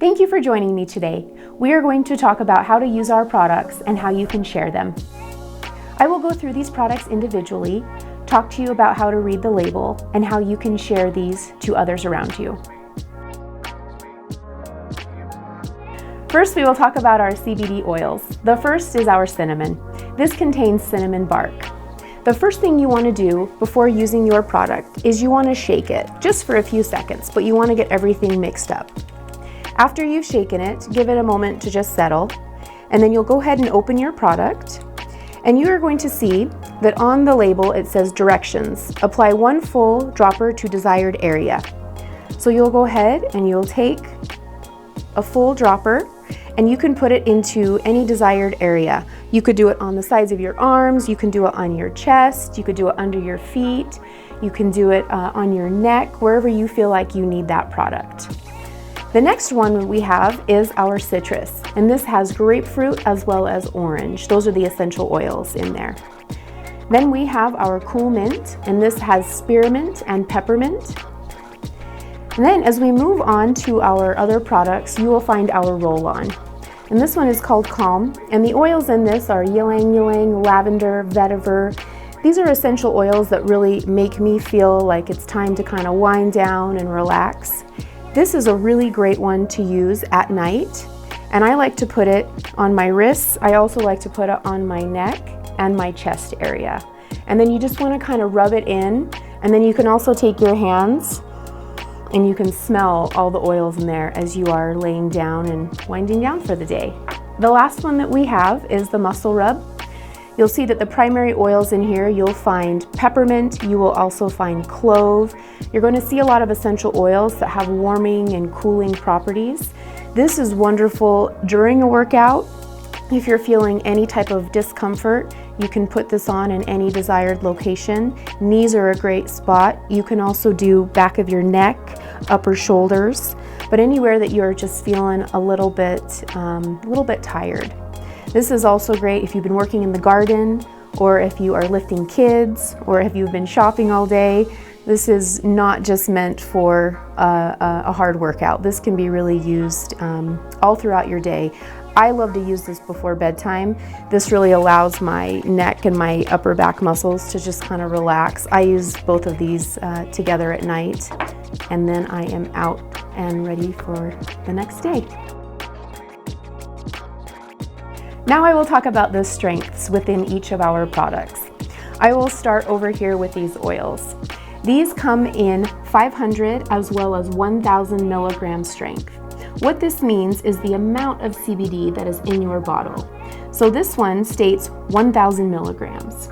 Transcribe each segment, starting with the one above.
Thank you for joining me today. We are going to talk about how to use our products and how you can share them. I will go through these products individually, talk to you about how to read the label, and how you can share these to others around you. First, we will talk about our CBD oils. The first is our cinnamon. This contains cinnamon bark. The first thing you want to do before using your product is you want to shake it, just for a few seconds, but you want to get everything mixed up. After you've shaken it, give it a moment to just settle, and then you'll go ahead and open your product, and you are going to see that on the label it says directions. Apply 1 full dropper to desired area. So you'll go ahead and you'll take a full dropper and you can put it into any desired area. You could do it on the sides of your arms, you can do it on your chest, you could do it under your feet, you can do it on your neck, wherever you feel like you need that product. The next one we have is our citrus, and this has grapefruit as well as orange. Those are the essential oils in there. Then we have our cool mint, and this has spearmint and peppermint. And then as we move on to our other products, you will find our roll-on. And this one is called Calm, and the oils in this are ylang ylang, lavender, vetiver. These are essential oils that really make me feel like it's time to kind of wind down and relax. This is a really great one to use at night, and I like to put it on my wrists. I also like to put it on my neck and my chest area. And then you just want to kind of rub it in, and then you can also take your hands and you can smell all the oils in there as you are laying down and winding down for the day. The last one that we have is the muscle rub. You'll see that the primary oils in here, you'll find peppermint, you will also find clove. You're going to see a lot of essential oils that have warming and cooling properties. This is wonderful during a workout. If you're feeling any type of discomfort, you can put this on in any desired location. Knees are a great spot. You can also do back of your neck, upper shoulders, but anywhere that you're just feeling a little bit tired. This is also great if you've been working in the garden, or if you are lifting kids, or if you've been shopping all day. This is not just meant for a hard workout. This can be really used all throughout your day. I love to use this before bedtime. This really allows my neck and my upper back muscles to just kind of relax. I use both of these together at night, and then I am out and ready for the next day. Now I will talk about the strengths within each of our products. I will start over here with these oils. These come in 500 as well as 1,000 milligram strength. What this means is the amount of CBD that is in your bottle. So this one states 1,000 milligrams.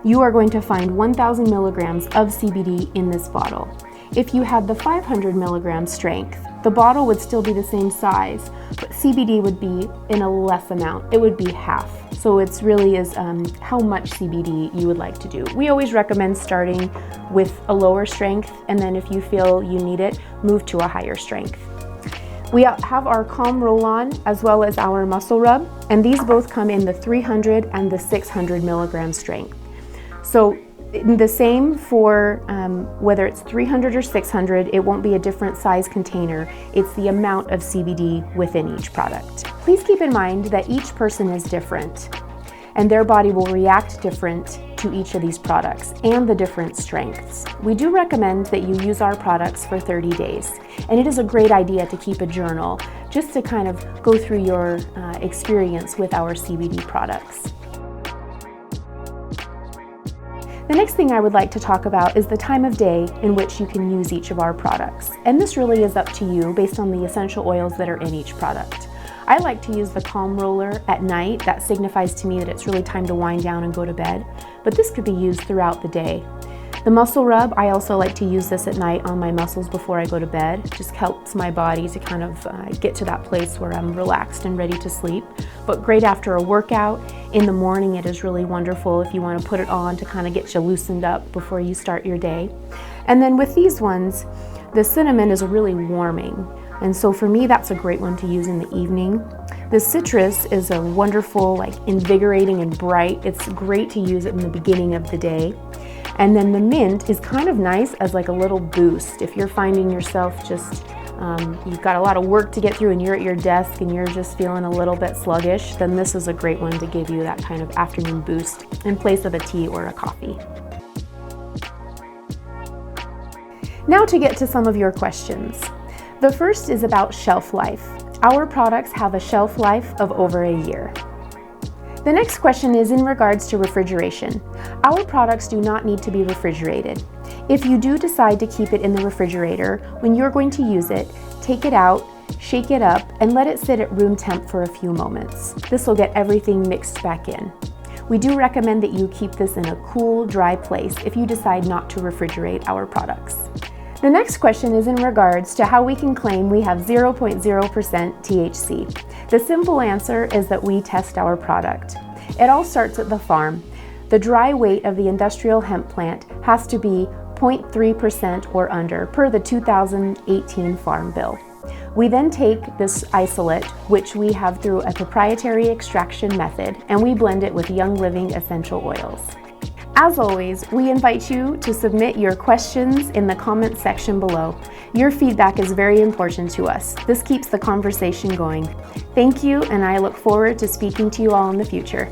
You are going to find 1,000 milligrams of CBD in this bottle. If you had the 500 milligram strength, the bottle would still be the same size, but CBD would be in a less amount. It would be half. So it's really is how much CBD you would like to do. We always recommend starting with a lower strength, and then if you feel you need it, move to a higher strength. We have our Calm Roll-On as well as our Muscle Rub, and these both come in the 300 and the 600 milligram strength. So the same for whether it's 300 or 600, it won't be a different size container. It's the amount of CBD within each product. Please keep in mind that each person is different, and their body will react different to each of these products and the different strengths. We do recommend that you use our products for 30 days, and it is a great idea to keep a journal just to kind of go through your experience with our CBD products. The next thing I would like to talk about is the time of day in which you can use each of our products. And this really is up to you based on the essential oils that are in each product. I like to use the Calm Roller at night. That signifies to me that it's really time to wind down and go to bed, but this could be used throughout the day. The Muscle Rub, I also like to use this at night on my muscles before I go to bed. It just helps my body to kind of get to that place where I'm relaxed and ready to sleep. But great after a workout. In the morning, it is really wonderful if you want to put it on to kind of get you loosened up before you start your day. And then with these ones, the cinnamon is really warming. And so for me, that's a great one to use in the evening. The citrus is a wonderful, like invigorating and bright. It's great to use it in the beginning of the day. And then the mint is kind of nice as like a little boost if you're finding yourself just you've got a lot of work to get through and you're at your desk and you're just feeling a little bit sluggish, then this is a great one to give you that kind of afternoon boost in place of a tea or a coffee. Now to get to some of your questions. The first is about shelf life. Our products have a shelf life of over a year. The next question is in regards to refrigeration. Our products do not need to be refrigerated. If you do decide to keep it in the refrigerator, when you're going to use it, take it out, shake it up, and let it sit at room temp for a few moments. This will get everything mixed back in. We do recommend that you keep this in a cool, dry place if you decide not to refrigerate our products. The next question is in regards to how we can claim we have 0.0% THC. The simple answer is that we test our product. It all starts at the farm. The dry weight of the industrial hemp plant has to be 0.3% or under per the 2018 Farm Bill. We then take this isolate, which we have through a proprietary extraction method, and we blend it with Young Living essential oils. As always, we invite you to submit your questions in the comments section below. Your feedback is very important to us. This keeps the conversation going. Thank you, and I look forward to speaking to you all in the future.